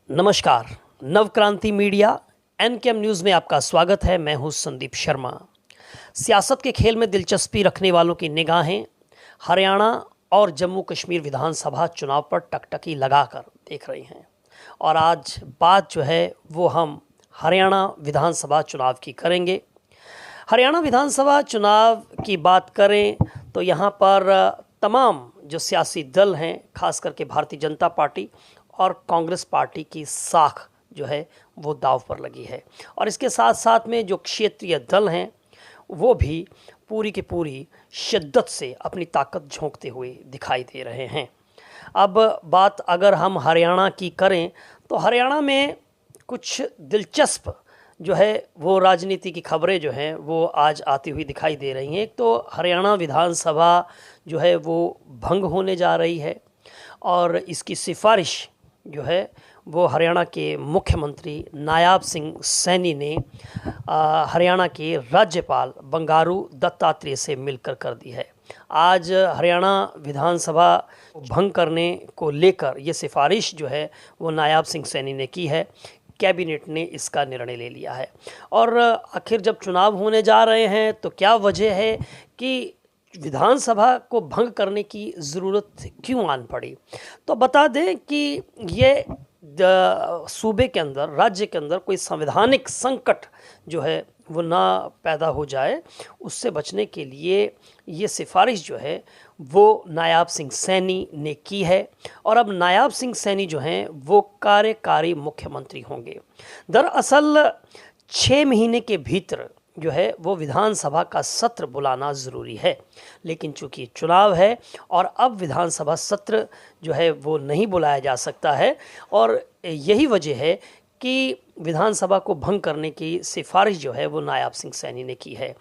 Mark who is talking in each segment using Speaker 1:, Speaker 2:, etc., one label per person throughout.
Speaker 1: नमस्कार। Navkranti media एनकेएम news में आपका स्वागत है। मैं हूं संदीप शर्मा। सियासत के खेल में दिलचस्पी रखने वालों की निगाहें हरियाणा और जम्मू कश्मीर विधानसभा चुनाव पर टकटकी लगाकर देख रही हैं और आज बात जो है वो हम हरियाणा विधानसभा चुनाव की करेंगे। हरियाणा विधानसभा चुनाव की बात करें तो यहाँ पर तमाम जो सियासी दल हैं, खास करके भारतीय जनता पार्टी और कांग्रेस पार्टी की साख जो है वो दांव पर लगी है और इसके साथ साथ में जो क्षेत्रीय दल हैं वो भी पूरी की पूरी शिद्दत से अपनी ताकत झोंकते हुए दिखाई दे रहे हैं। अब बात अगर हम हरियाणा की करें तो हरियाणा में कुछ दिलचस्प जो है वो राजनीति की खबरें जो हैं वो आज आती हुई दिखाई दे रही हैं। एक तो हरियाणा विधानसभा जो है वो भंग होने जा रही है और इसकी सिफारिश जो है वो हरियाणा के मुख्यमंत्री नायाब सिंह सैनी ने हरियाणा के राज्यपाल बंडारू दत्तात्रेय से मिलकर कर दी है। आज हरियाणा विधानसभा भंग करने को लेकर ये सिफारिश जो है वो नायाब सिंह सैनी ने की है। कैबिनेट ने इसका निर्णय ले लिया है और आखिर जब चुनाव होने जा रहे हैं तो क्या वजह है कि विधानसभा को भंग करने की ज़रूरत क्यों आन पड़ी। तो बता दें कि ये सूबे के अंदर, राज्य के अंदर कोई संवैधानिक संकट जो है वो ना पैदा हो जाए, उससे बचने के लिए ये सिफारिश जो है वो नायाब सिंह सैनी ने की है और अब नायाब सिंह सैनी जो हैं वो कार्यकारी मुख्यमंत्री होंगे। दरअसल 6 महीने के भीतर जो है वो विधानसभा का सत्र बुलाना ज़रूरी है, लेकिन चूंकि चुनाव है और अब विधानसभा सत्र जो है वो नहीं बुलाया जा सकता है और यही वजह है कि विधानसभा को भंग करने की सिफारिश जो है वो नायाब सिंह सैनी ने की है।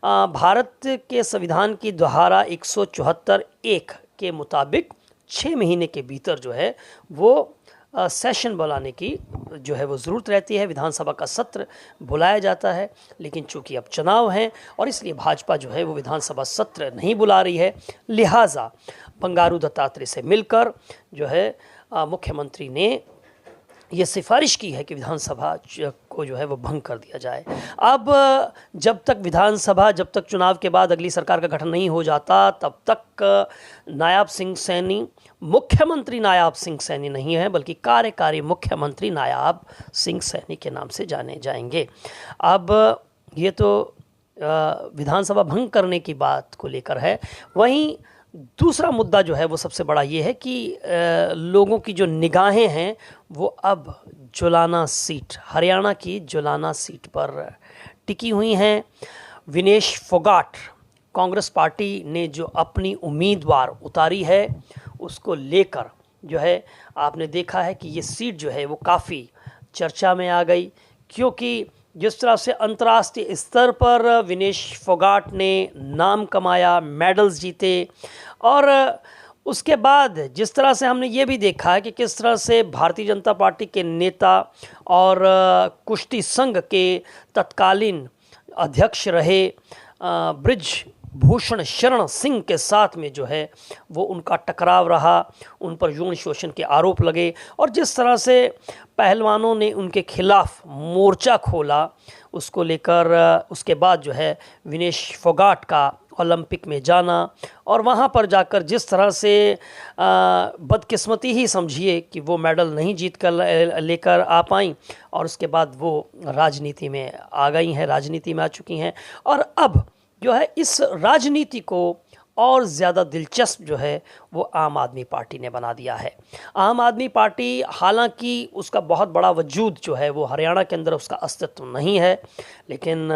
Speaker 1: भारत के संविधान की धारा 174(1) के मुताबिक 6 महीने के भीतर जो है वो सेशन बुलाने की जो है वो ज़रूरत रहती है, विधानसभा का सत्र बुलाया जाता है। लेकिन चूंकि अब चुनाव हैं और इसलिए भाजपा जो है वो विधानसभा सत्र नहीं बुला रही है, लिहाजा बंडारू दत्तात्रेय से मिलकर जो है मुख्यमंत्री ने ये सिफारिश की है कि विधानसभा को जो है वो भंग कर दिया जाए। अब जब तक चुनाव के बाद अगली सरकार का गठन नहीं हो जाता तब तक नायाब सिंह सैनी मुख्यमंत्री नायाब सिंह सैनी नहीं है बल्कि कार्यकारी मुख्यमंत्री नायाब सिंह सैनी के नाम से जाने जाएंगे। अब ये तो विधानसभा भंग करने की बात को लेकर है। वहीं दूसरा मुद्दा जो है वो सबसे बड़ा ये है कि लोगों की जो निगाहें हैं वो अब जुलाना सीट, हरियाणा की जुलाना सीट पर टिकी हुई हैं। विनेश फोगाट कांग्रेस पार्टी ने जो अपनी उम्मीदवार उतारी है उसको लेकर जो है आपने देखा है कि ये सीट जो है वो काफ़ी चर्चा में आ गई, क्योंकि जिस तरह से अंतर्राष्ट्रीय स्तर पर विनेश फोगाट ने नाम कमाया, मेडल्स जीते और उसके बाद जिस तरह से हमने ये भी देखा है कि किस तरह से भारतीय जनता पार्टी के नेता और कुश्ती संघ के तत्कालीन अध्यक्ष रहे ब्रिज भूषण शरण सिंह के साथ में जो है वो उनका टकराव रहा, उन पर यौन शोषण के आरोप लगे और जिस तरह से पहलवानों ने उनके खिलाफ मोर्चा खोला, उसको लेकर उसके बाद जो है विनेश फोगाट का ओलंपिक में जाना और वहाँ पर जाकर जिस तरह से बदकिस्मती ही समझिए कि वो मेडल नहीं जीत कर लेकर आ पाई और उसके बाद वो राजनीति में आ गई हैं, राजनीति में आ चुकी हैं और अब जो है इस राजनीति को और ज़्यादा दिलचस्प जो है वो आम आदमी पार्टी ने बना दिया है। आम आदमी पार्टी, हालांकि उसका बहुत बड़ा वजूद जो है वो हरियाणा के अंदर उसका अस्तित्व नहीं है, लेकिन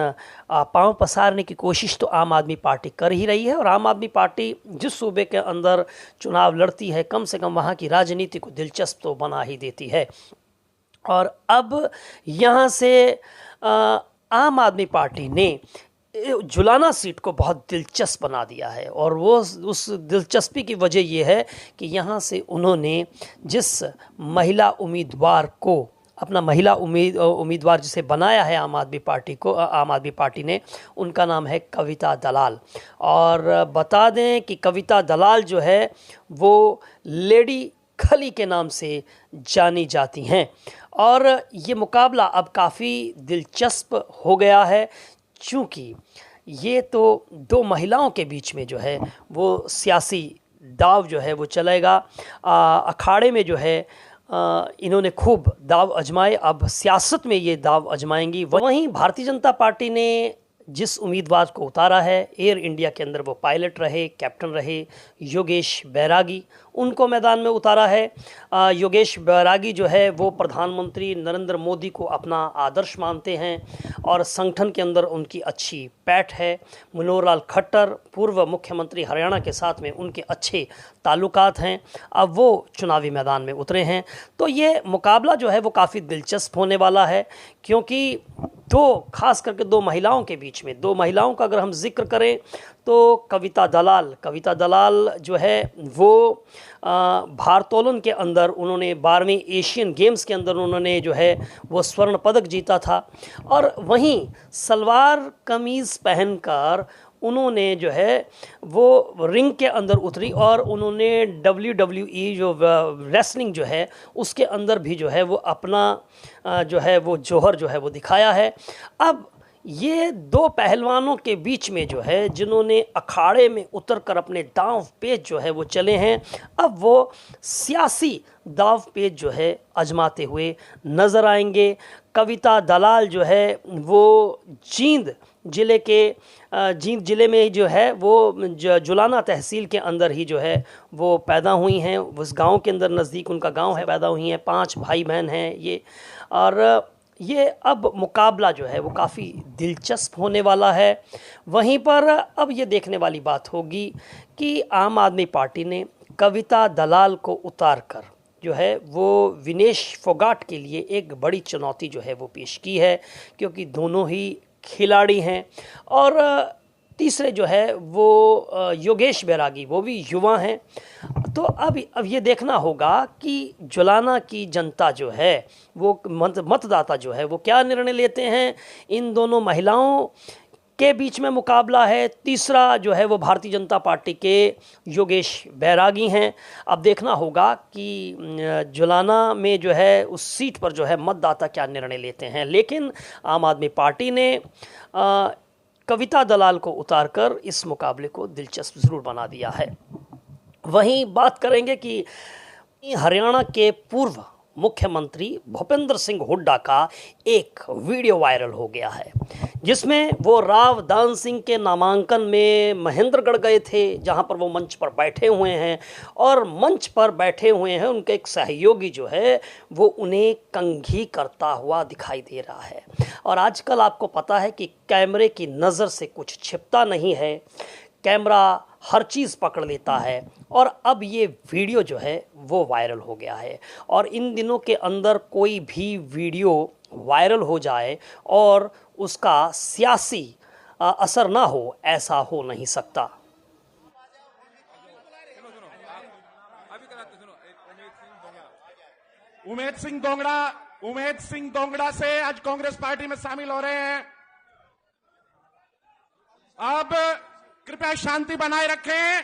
Speaker 1: पांव पसारने की कोशिश तो आम आदमी पार्टी कर ही रही है और आम आदमी पार्टी जिस सूबे के अंदर चुनाव लड़ती है कम से कम वहाँ की राजनीति को दिलचस्प तो बना ही देती है। और अब यहाँ से आम आदमी पार्टी ने जुलाना सीट को बहुत दिलचस्प बना दिया है और वो उस दिलचस्पी की वजह ये है कि यहाँ से उन्होंने जिस महिला उम्मीदवार को अपना महिला उम्मीदवार जिसे बनाया है आम आदमी पार्टी ने, उनका नाम है कविता दलाल। और बता दें कि कविता दलाल जो है वो लेडी खली के नाम से जानी जाती हैं। और ये मुकाबला अब काफ़ी दिलचस्प हो गया है, चूँकि ये तो दो महिलाओं के बीच में जो है वो सियासी दाव जो है वो चलेगा। अखाड़े में जो है इन्होंने खूब दाव आजमाए, अब सियासत में ये दाव आजमाएंगी। वहीं भारतीय जनता पार्टी ने जिस उम्मीदवार को उतारा है, एयर इंडिया के अंदर वो पायलट रहे, कैप्टन रहे, योगेश बैरागी, उनको मैदान में उतारा है। योगेश बैरागी जो है वो प्रधानमंत्री नरेंद्र मोदी को अपना आदर्श मानते हैं और संगठन के अंदर उनकी अच्छी पैठ है। मनोहर लाल खट्टर पूर्व मुख्यमंत्री हरियाणा के साथ में उनके अच्छे ताल्लुकात हैं, अब वो चुनावी मैदान में उतरे हैं। तो ये मुकाबला जो है वो काफ़ी दिलचस्प होने वाला है, क्योंकि खास करके दो महिलाओं के बीच में, दो महिलाओं का अगर हम जिक्र करें तो कविता दलाल जो है वो भारोत्तोलन के अंदर उन्होंने 12वें एशियन गेम्स के अंदर उन्होंने जो है वो स्वर्ण पदक जीता था। और वहीं सलवार कमीज़ पहनकर उन्होंने जो है वो रिंग के अंदर उतरी और उन्होंने WWE जो रेसलिंग जो है उसके अंदर भी जो है वो अपना जो है वो जौहर जो है वो दिखाया है। अब ये दो पहलवानों के बीच में जो है जिन्होंने अखाड़े में उतरकर अपने दांव पेच जो है वो चले हैं, अब वो सियासी दांव पेच जो है आजमाते हुए नज़र आएंगे। कविता दलाल जो है वो जींद जिले में जो है वो जुलाना तहसील के अंदर ही जो है वो पैदा हुई हैं। उस गांव के अंदर नज़दीक उनका गांव है, पैदा हुई हैं। 5 भाई बहन हैं ये। और ये अब मुकाबला जो है वो काफ़ी दिलचस्प होने वाला है। वहीं पर अब ये देखने वाली बात होगी कि आम आदमी पार्टी ने कविता दलाल को उतार कर जो है वो विनेश फोगाट के लिए एक बड़ी चुनौती जो है वो पेश की है, क्योंकि दोनों ही खिलाड़ी हैं। और तीसरे जो है वो योगेश बैरागी, वो भी युवा हैं। तो अब ये देखना होगा कि जुलाना की जनता जो है वो मतदाता जो है वो क्या निर्णय लेते हैं। इन दोनों महिलाओं के बीच में मुकाबला है। तीसरा जो है वो भारतीय जनता पार्टी के योगेश बैरागी हैं। अब देखना होगा कि जुलाना में जो है उस सीट पर जो है मतदाता क्या निर्णय लेते हैं। लेकिन आम आदमी पार्टी ने कविता दलाल को उतारकर इस मुकाबले को दिलचस्प ज़रूर बना दिया है। वहीं बात करेंगे कि हरियाणा के पूर्व मुख्यमंत्री भूपेंद्र सिंह हुड्डा का एक वीडियो वायरल हो गया है, जिसमें वो राव दान सिंह के नामांकन में महेंद्रगढ़ गए थे, जहां पर वो मंच पर बैठे हुए हैं और मंच पर बैठे हुए हैं उनके एक सहयोगी जो है वो उन्हें कंघी करता हुआ दिखाई दे रहा है। और आजकल आपको पता है कि कैमरे की नज़र से कुछ छिपता नहीं है, कैमरा हर चीज़ पकड़ लेता है। और अब ये वीडियो जो है वो वायरल हो गया है। और इन दिनों के अंदर कोई भी वीडियो वायरल हो जाए और उसका सियासी असर ना हो, ऐसा हो नहीं सकता।
Speaker 2: उमेद सिंह दोंगड़ा से आज कांग्रेस पार्टी में शामिल हो रहे हैं। अब कृपया शांति बनाए रखें।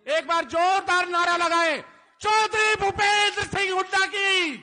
Speaker 2: एक बार जोरदार नारा लगाएं, चौधरी भूपेंद्र सिंह हुड्डा की।